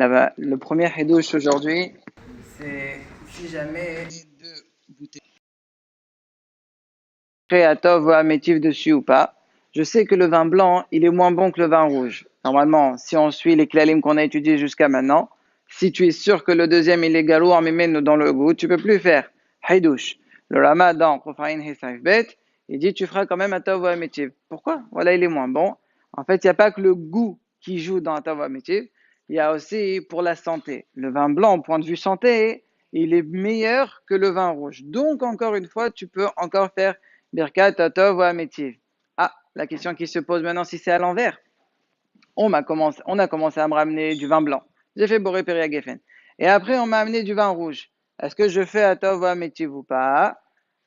Là-bas, le premier hidouche aujourd'hui, c'est si jamais deux bouteilles à tov ou à métif dessus ou pas. Je sais que le vin blanc, il est moins bon que le vin rouge. Normalement, si on suit les klalim qu'on a étudiés jusqu'à maintenant, si tu es sûr que le deuxième il est galou en mémène dans le goût, tu peux plus faire hidouche. Le Rama dans Kofaïn Hesaf Bet, il dit tu feras quand même à tov ou à métif. Pourquoi? Voilà, il est moins bon. En fait, il n'y a pas que le goût qui joue dans un tov ou à métif, il y a aussi pour la santé. Le vin blanc, au point de vue santé, il est meilleur que le vin rouge. Donc, encore une fois, tu peux encore faire Birkat Tov ou Amétiv. Ah, la question qui se pose maintenant, si c'est à l'envers. On a commencé à me ramener du vin blanc. J'ai fait Boré Péria Geffen. Et après, on m'a amené du vin rouge. Est-ce que je fais Atov ou Amétiv ou pas?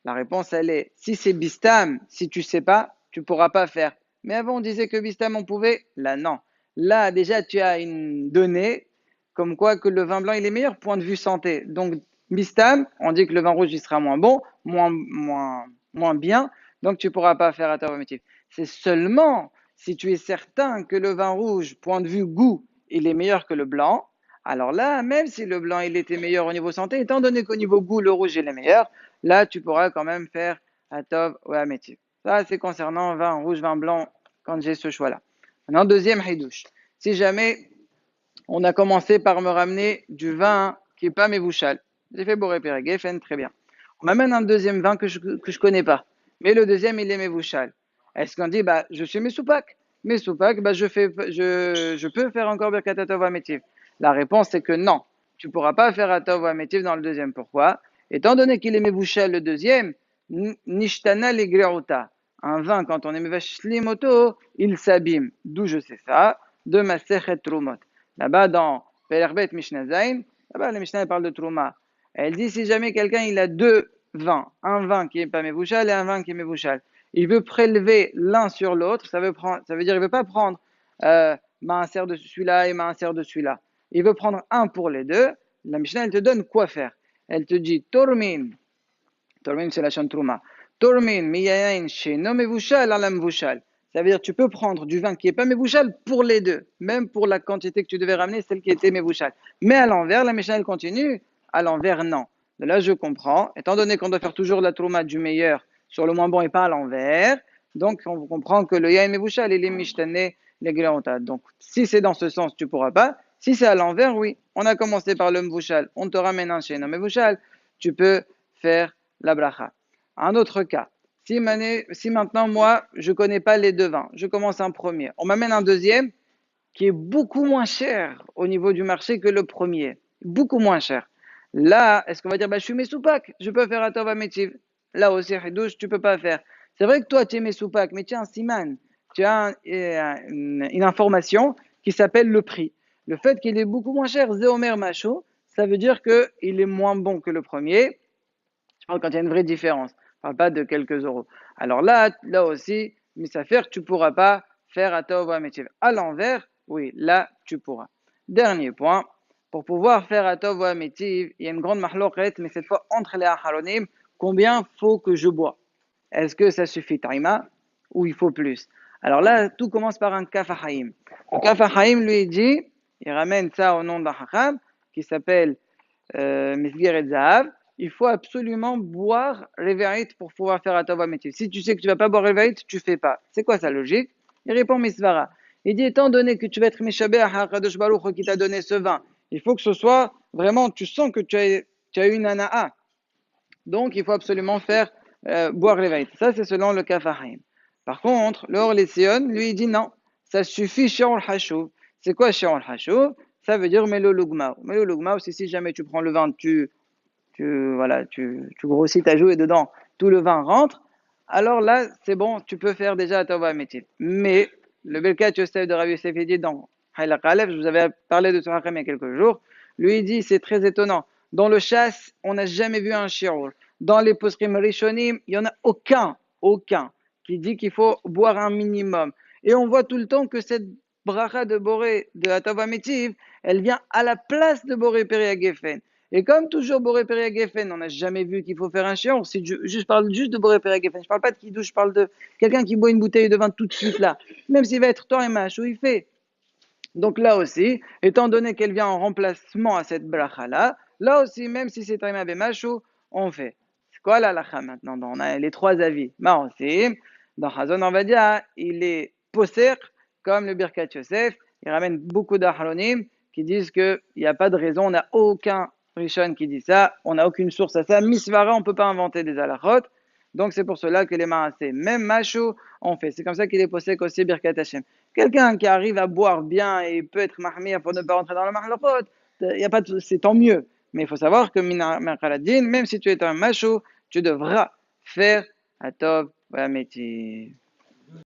La réponse, elle est, si c'est Bistam, si tu sais pas, tu pourras pas faire. Mais avant, on disait que Bistam, on pouvait. Là, non. Là, déjà, tu as une donnée comme quoi que le vin blanc, il est meilleur point de vue santé. Donc, Bistam, on dit que le vin rouge, il sera moins bon, moins bien. Donc, tu pourras pas faire Atov ou Amétiv. C'est seulement si tu es certain que le vin rouge, point de vue goût, il est meilleur que le blanc, alors là, même si le blanc il était meilleur au niveau santé, étant donné qu'au niveau goût, le rouge il est meilleur, là tu pourras quand même faire Atov ou Amétiv. Ça, c'est concernant vin rouge, vin blanc, quand j'ai ce choix-là. Maintenant, deuxième hidouche. Si jamais on a commencé par me ramener du vin qui n'est pas mévouchal, j'ai fait Boré Péré Geffen, très bien. On m'amène un deuxième vin que je connais pas, mais le deuxième il est mévouchal. Est-ce qu'on dit, bah, je suis Mesoupak? Mesoupak, bah, je peux faire encore Birkat Atov Amétiv. La réponse c'est que non. Tu ne pourras pas faire Atov Amétiv dans le deuxième. Pourquoi? Étant donné qu'il est Mevouchel le deuxième, Nishtana Legreruta. Un vin, quand on est Mevashlim il s'abîme. D'où je sais ça? De Masechet Trumot. Là-bas, dans Pelerbet Mishnah Zain, là-bas, la Mishnah parle de Truma. Elle dit, si jamais quelqu'un, il a deux vins, un vin qui n'est pas Mevouchal et un vin qui est Mevouchal, il veut prélever l'un sur l'autre, ça veut dire il veut pas prendre maaser de celui-là et maaser de celui-là. Il veut prendre un pour les deux. La Mishnah, elle te donne quoi faire. Elle te dit Tormin, Tormin c'est la chantrouma. Tormin miyayin sheno mevushal ala mevushal. Ça veut dire tu peux prendre du vin qui n'est pas mevushal pour les deux, même pour la quantité que tu devais ramener, celle qui était mevushal. Mais à l'envers, la Mishnah elle continue. À l'envers, non. De là, je comprends. Étant donné qu'on doit faire toujours la trouma du meilleur sur le moins bon et pas à l'envers. Donc, on comprend que le yain mevouchal, il est mishtané les gléontas. Donc, si c'est dans ce sens, tu pourras pas. Si c'est à l'envers, oui. On a commencé par le mevouchal. On te ramène un chez mevouchal. Tu peux faire la bracha. Un autre cas. Si maintenant, moi, je connais pas les deux vins, je commence un premier. On m'amène un deuxième qui est beaucoup moins cher au niveau du marché que le premier. Beaucoup moins cher. Là, est-ce qu'on va dire, bah, je suis Mesoupak, je peux faire Atov Amétiv. Là aussi, Hidouche, tu peux pas faire. C'est vrai que toi, tu es Mesoupak, mais tu as un siman, tu as une information qui s'appelle le prix. Le fait qu'il est beaucoup moins cher, Zéomer Macho, ça veut dire qu'il est moins bon que le premier. Je parle quand il y a une vraie différence. Je parle pas de quelques euros. Alors là aussi, mais ça fait que tu pourras pas faire Atov Amétiv. À l'envers, oui, là, tu pourras. Dernier point. Pour pouvoir faire Atov ou Amétiv, il y a une grande mahloket, mais cette fois entre les Aharonim, combien faut que je bois? Est-ce que ça suffit Taïma ou il faut plus? Alors là, tout commence par un Kafahaim. Le Kafahaim lui dit, il ramène ça au nom d'un Hakam qui s'appelle Mesgeret Zahav. Il faut absolument boire Reverit pour pouvoir faire Atov Amétiv. Si tu sais que tu vas pas boire Reverit, tu fais pas. C'est quoi sa logique? Il répond Misvara. Il dit, étant donné que tu vas être Mishabé à Hakadosh Baruch qui t'a donné ce vin, il faut que ce soit vraiment, tu sens que tu as une ana'a. Donc, il faut absolument faire boire les vêtements. Ça, c'est selon le Kafarim. Par contre, le Orlésion, lui, il dit non, ça suffit Shi'or Hashuv. C'est quoi Shi'or Hashuv? Ça veut dire Melo Lugmao. Melo Lugmao, c'est si jamais tu prends le vin, tu grossis ta joue et dedans, tout le vin rentre. Alors là, c'est bon, tu peux faire déjà Tova Métil. Mais, le Belkat Yosef de Rabbi Yosef, il dit dans Haïla Khalef, je vous avais parlé de ce Hachem il y a quelques jours, lui, il dit, c'est très étonnant. Dans le chasse, on n'a jamais vu un shiur. Dans les poskim rishonim, il n'y en a aucun qui dit qu'il faut boire un minimum. Et on voit tout le temps que cette bracha de Boré, de Atava Métiv, elle vient à la place de Boré Peria Geffen. Et comme toujours Boré Peria Geffen, on n'a jamais vu qu'il faut faire un shiur. Si je parle juste de Boré Peria Geffen, je ne parle pas de Kiddush, je parle de quelqu'un qui boit une bouteille de vin tout de suite là. Même s'il va être toi et mach, où il fait Donc là aussi, étant donné qu'elle vient en remplacement à cette bracha-là, là aussi, même si c'est Taima Bemachou, on fait. C'est quoi la lacha maintenant? On a les trois avis. Aussi, dans Hazon, on va dire, il est poser comme le Birkat Yosef. Il ramène beaucoup d'achronim qui disent qu'il n'y a pas de raison, on n'a aucun Rishon qui dit ça, on n'a aucune source à ça. Misvara, on ne peut pas inventer des halachot. Donc c'est pour cela que les Maasé, même Machou, on fait. C'est comme ça qu'il est posé aussi Birkat Hashem. Quelqu'un qui arrive à boire bien et peut être mahmir pour ne pas rentrer dans le mahlokot, c'est tant mieux. Mais il faut savoir que même si tu es un macho, tu devras faire atov métier.